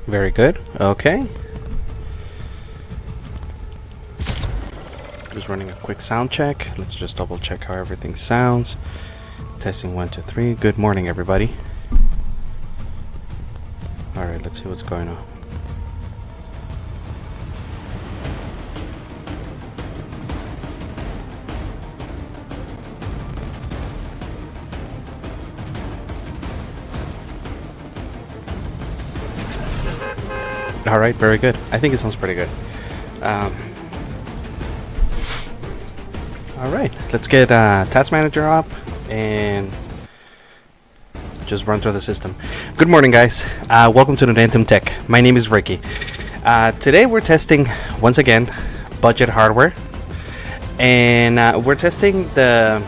Very good. Okay. Just running a quick sound check. Let's just double check how everything sounds. Testing 1, 2, 3. Good morning, everybody. Alright, let's see what's going on. Alright, very good. I think it sounds pretty good. Alright, let's get Task Manager up and just run through the system. Good morning, guys. Welcome to Anthem Tech. My name is Ricky. Today we're testing, once again, budget hardware. And we're testing the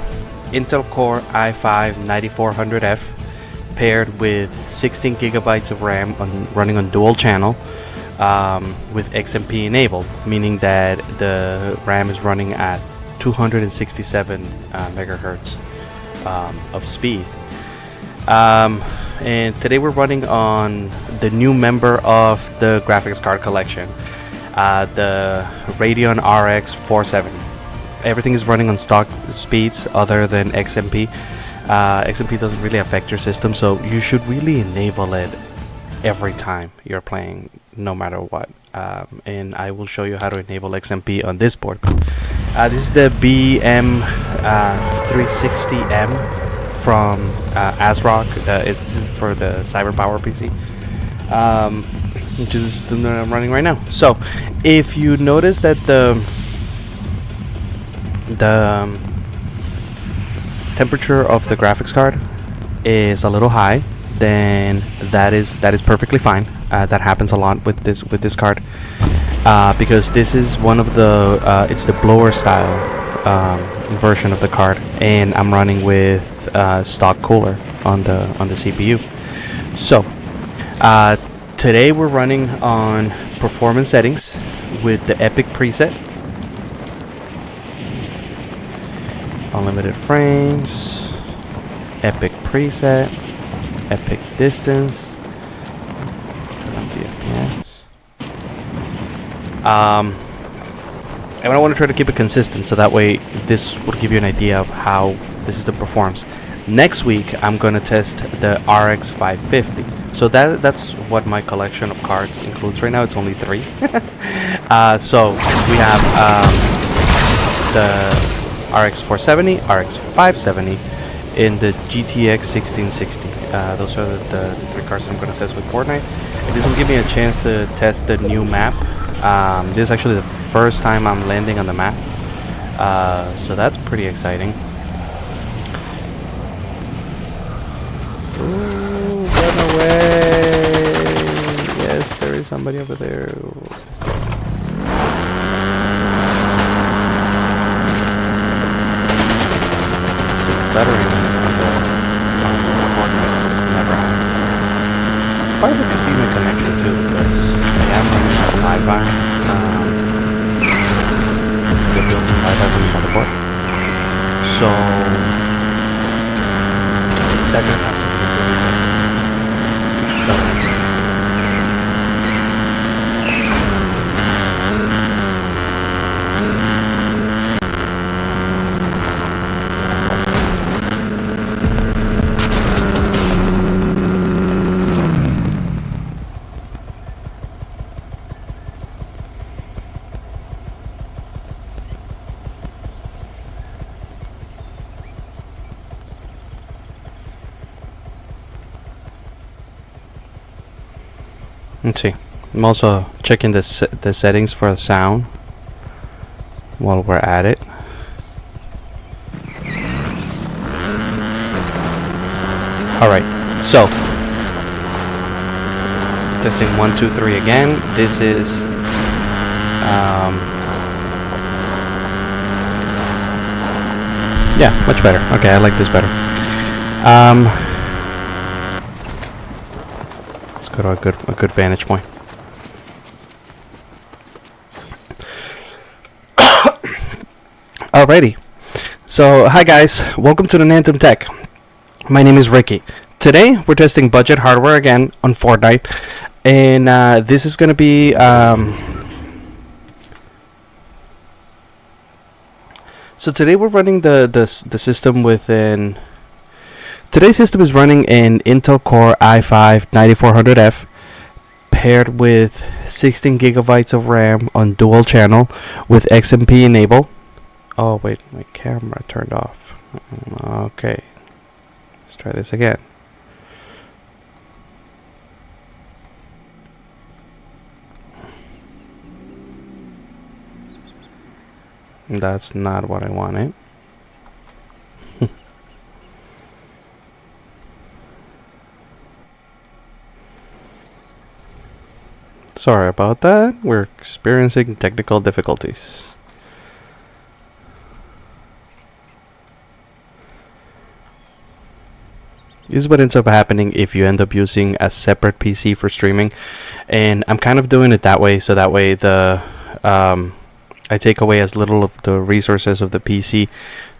Intel Core i5-9400F paired with 16 gigabytes of RAM running on dual channel. With XMP enabled, meaning that the RAM is running at 267 megahertz of speed. And today we're running on the new member of the graphics card collection, the Radeon RX470. Everything is running on stock speeds other than XMP. XMP doesn't really affect your system, so you should really enable it every time you're playing, no matter what. And I will show you how to enable XMP on this board. This is the BM360M from ASRock. This is for the CyberPower PC, which is the one I'm running right now. So if you notice that the temperature of the graphics card is a little high, then that is perfectly fine. That happens a lot with this card, because this is one of the it's the blower style version of the card, and I'm running with stock cooler on the CPU. So today we're running on performance settings with the Epic preset, unlimited frames, Epic preset, Epic distance, turn up the FPS. And I want to try to keep it consistent, so that way this will give you an idea of how this system performs. Next week I'm going to test the RX550. So that's what my collection of cards includes right now. It's only 3. So we have the RX470, RX570, in the GTX 1660. Those are the 3 cards I'm going to test with Fortnite. And this will give me a chance to test the new map. This is actually the first time I'm landing on the map. So that's pretty exciting. Ooh, run away! Yes, there is somebody over there. Stuttering on the Fortnite never ends. Part of it could be my connection too, because I am running a live wire. The built-in live wire from the motherboard. So that can have something to do with stuttering. Let's see. I'm also checking the settings for the sound while we're at it. Alright, so testing 1, 2, 3 again. This is yeah, much better. Okay, I like this better. Let's go to a good vantage point. Alrighty. So, hi guys. Welcome to the Anthem Tech. My name is Ricky. Today, we're testing budget hardware again on Fortnite. And this is gonna be so today we're running the system within. Today's system is running an Intel Core i5-9400F paired with 16 gigabytes of RAM on dual channel with XMP enabled. Oh wait, my camera turned off. Okay, let's try this again. That's not what I wanted. Sorry about that. We're experiencing technical difficulties. This is what ends up happening if you end up using a separate PC for streaming, and I'm kind of doing it that way, so that way the I take away as little of the resources of the PC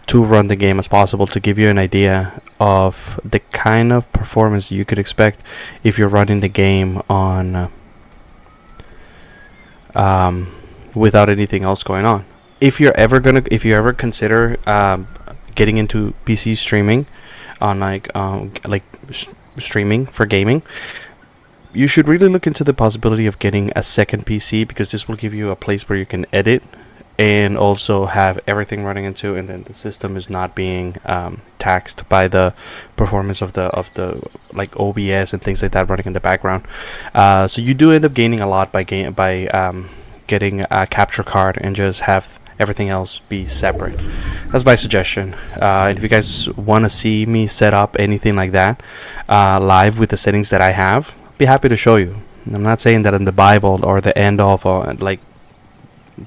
to run the game as possible, to give you an idea of the kind of performance you could expect if you're running the game on without anything else going on. If you ever consider getting into PC streaming on streaming for gaming, you should really look into the possibility of getting a second PC, because this will give you a place where you can edit and also have everything running into, and then the system is not being taxed by the performance of the like OBS and things like that running in the background. So you do end up gaining a lot by getting a capture card and just have everything else be separate. That's my suggestion. And if you guys want to see me set up anything like that live with the settings that I have, be happy to show you. I'm not saying that in the Bible or the end of like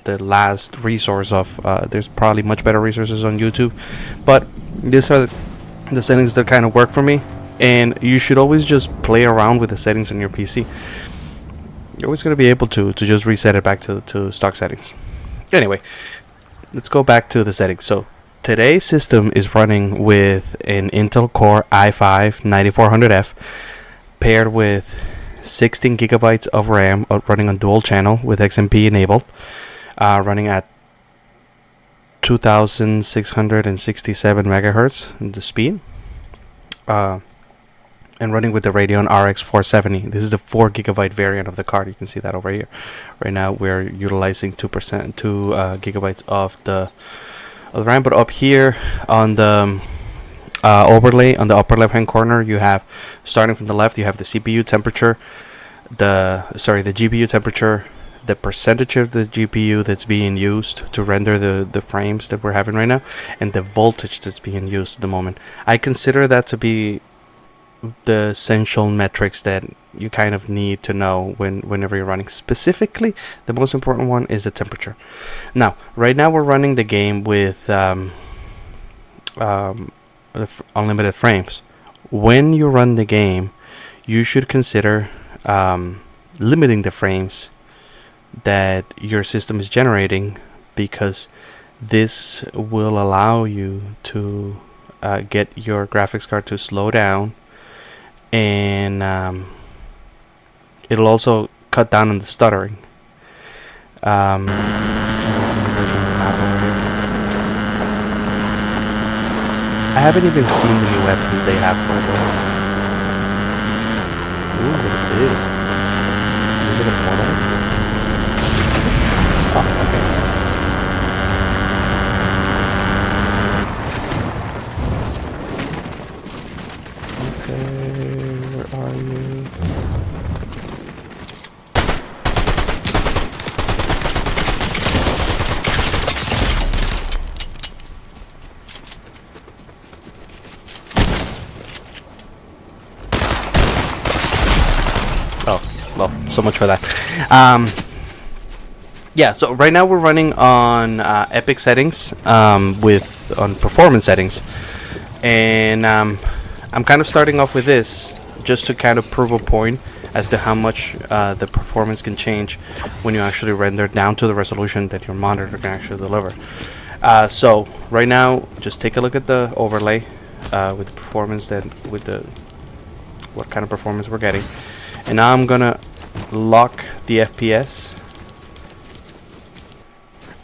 the last resource of there's probably much better resources on YouTube, but these are the settings that kind of work for me, and you should always just play around with the settings on your PC. You're always going to be able to just reset it back to stock settings. Anyway, let's go back to the settings. So today's system is running with an Intel Core i5-9400F paired with 16 gigabytes of RAM running on dual channel with XMP enabled, running at 2667 megahertz in the speed, and running with the Radeon RX470. This is the 4 gigabyte variant of the card. You can see that over here. Right now we're utilizing 2 gigabytes of the RAM, but up here on the overlay on the upper left hand corner, you have, starting from the left, you have the CPU temperature, the GPU temperature, the percentage of the GPU that's being used to render the frames that we're having right now, and the voltage that's being used at the moment. I consider that to be the essential metrics that you kind of need to know whenever you're running. Specifically, the most important one is the temperature. Now, right now we're running the game with unlimited frames. When you run the game, you should consider limiting the frames that your system is generating, because this will allow you to get your graphics card to slow down, and it'll also cut down on the stuttering. I haven't even seen the new weapons they have for the. Ooh, what is this? Is it a portal? Oh, okay. Okay, where are you? Oh, well, so much for that. Yeah, so right now we're running on Epic settings, on performance settings, and I'm kind of starting off with this just to kind of prove a point as to how much the performance can change when you actually render down to the resolution that your monitor can actually deliver. So right now, just take a look at the overlay with the performance what kind of performance we're getting, and now I'm gonna lock the FPS.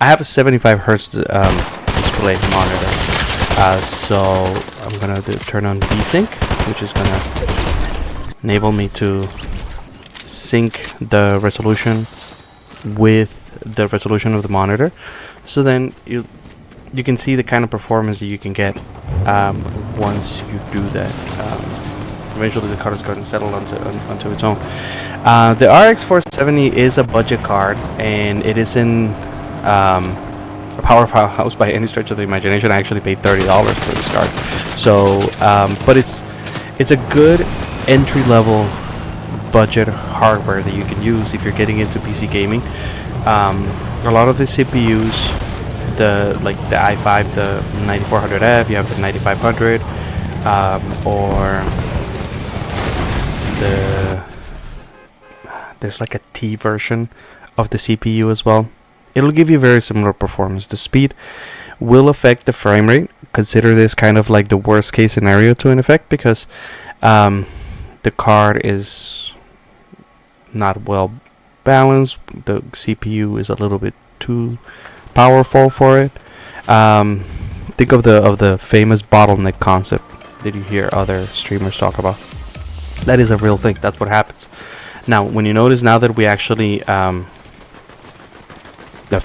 I have a 75 hertz display monitor, so I'm gonna turn on VSync, which is gonna enable me to sync the resolution with the resolution of the monitor. So then you can see the kind of performance that you can get once you do that. Eventually the card is going to settle onto its own. The RX470 is a budget card, and it isn't a powerhouse by any stretch of the imagination. I actually paid $30 for this card. So, but it's a good entry-level budget hardware that you can use if you're getting into PC gaming. A lot of the CPUs, the i5, the 9400F, you have the 9500, or there's like a T version of the CPU as well. It'll give you very similar performance. The speed will affect the frame rate. Consider this kind of like the worst case scenario to an effect, because the card is not well balanced. The CPU is a little bit too powerful for it. Think of the famous bottleneck concept that you hear other streamers talk about. That is a real thing. That's what happens. Now, when you notice now that we actually have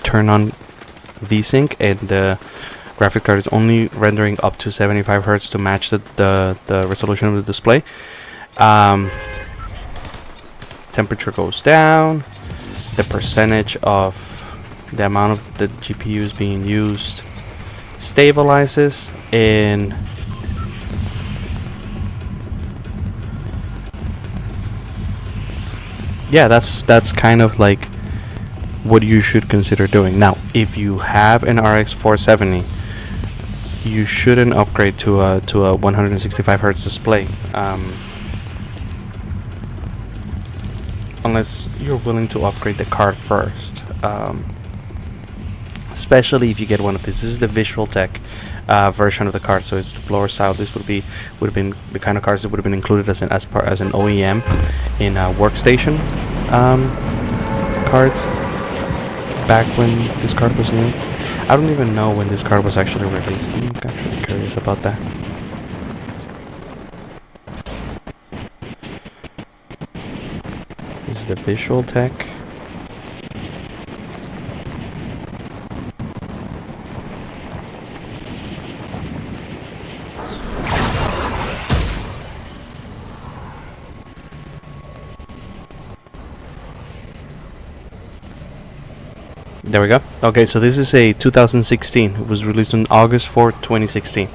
turned on VSync, and the graphics card is only rendering up to 75 Hz to match the resolution of the display, temperature goes down, the percentage of the amount of the GPUs being used stabilizes, and yeah, that's kind of like what you should consider doing. Now, if you have an RX470, you shouldn't upgrade to a 165 Hz display, unless you're willing to upgrade the card first. Especially if you get one of these. This is the Visual Tech version of the card, so it's the blower style. This would have been the kind of cards that would have been included as an OEM in workstation cards back when this card was new. I don't even know when this card was actually released. I'm actually curious about that. This is the Visual Tech. There we go. Okay, so this is a 2016. It was released on August 4th, 2016.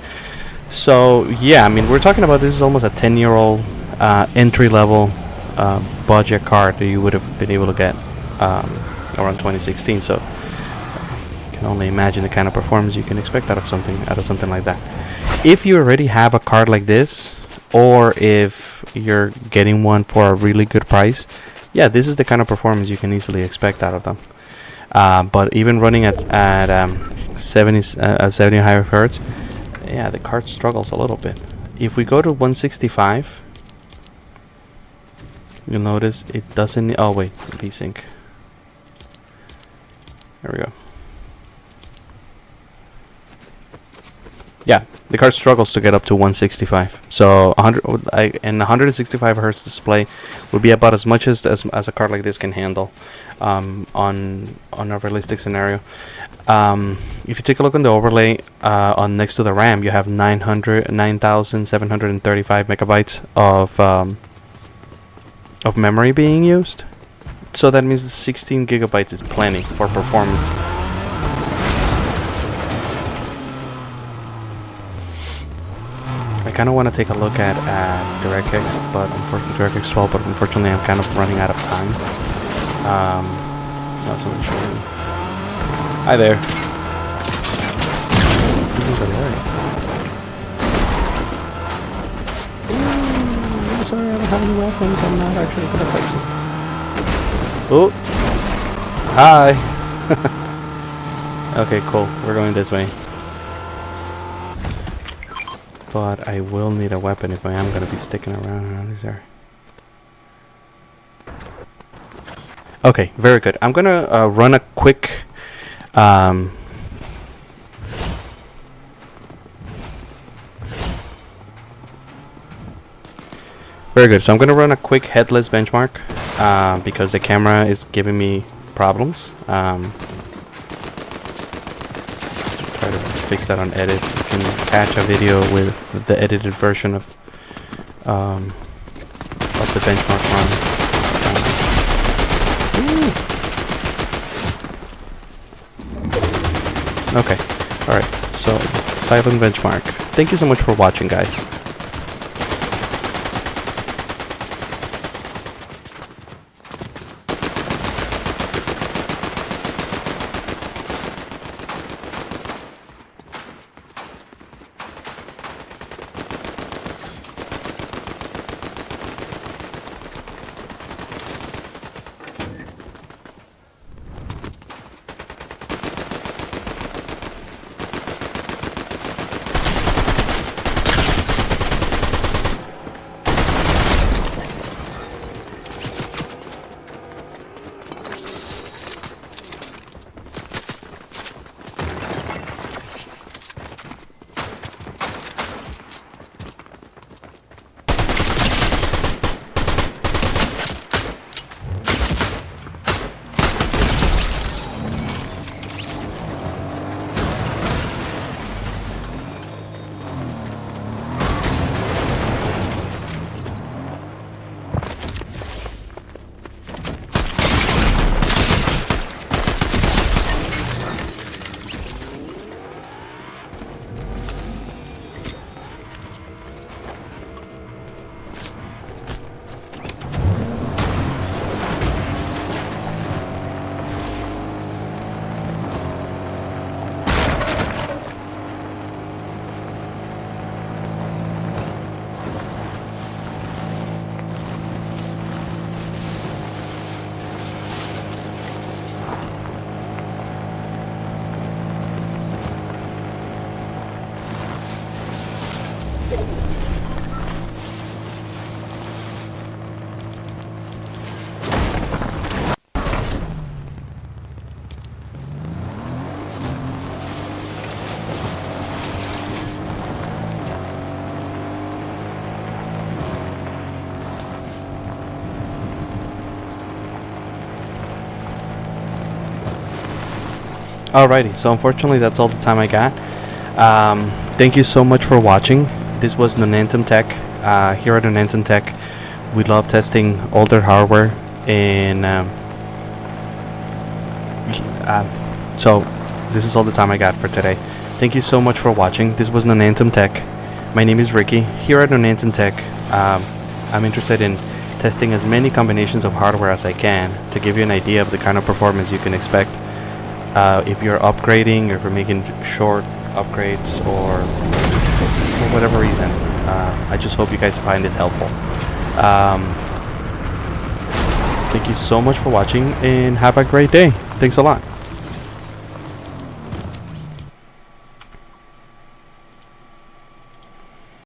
So yeah, I mean, we're talking about, this is almost a 10-year-old entry-level budget card that you would have been able to get around 2016. So you can only imagine the kind of performance you can expect out of something like that. If you already have a card like this, or if you're getting one for a really good price, yeah, this is the kind of performance you can easily expect out of them. But even running at 70 higher hertz, yeah, the card struggles a little bit. If we go to 165, you'll notice it doesn't. Oh wait, VSync. There we go. Yeah, the card struggles to get up to 165. So 165 hertz display would be about as much as a card like this can handle on a realistic scenario. If you take a look on the overlay on next to the RAM, you have 9,735 megabytes of memory being used. So that means the 16 gigabytes is plenty for performance. I kind of want to take a look at DirectX, but DirectX 12, but unfortunately I'm kind of running out of time. Not so much. Hi there. I'm sorry, I don't have any weapons. I'm not actually gonna fight you. Oh, hi. Okay, cool. We're going this way. But I will need a weapon if I am going to be sticking around this area. Okay, very good. I'm gonna run a quick very good. So I'm gonna run a quick headless benchmark because the camera is giving me problems. Try to fix that on edit. You can catch a video with the edited version of the benchmark run. Okay, alright, so silent benchmark. Thank you so much for watching, guys. Alrighty, so unfortunately that's all the time I got. Thank you so much for watching. This was Nonantum Tech. Here at Nonantum Tech, we love testing older hardware, and so this is all the time I got for today. Thank you so much for watching. This was Nonantum Tech. My name is Ricky. Here at Nonantum Tech, I'm interested in testing as many combinations of hardware as I can to give you an idea of the kind of performance you can expect if you're upgrading, or if you're making short upgrades, or for whatever reason. I just hope you guys find this helpful. Thank you so much for watching, and have a great day. Thanks a lot.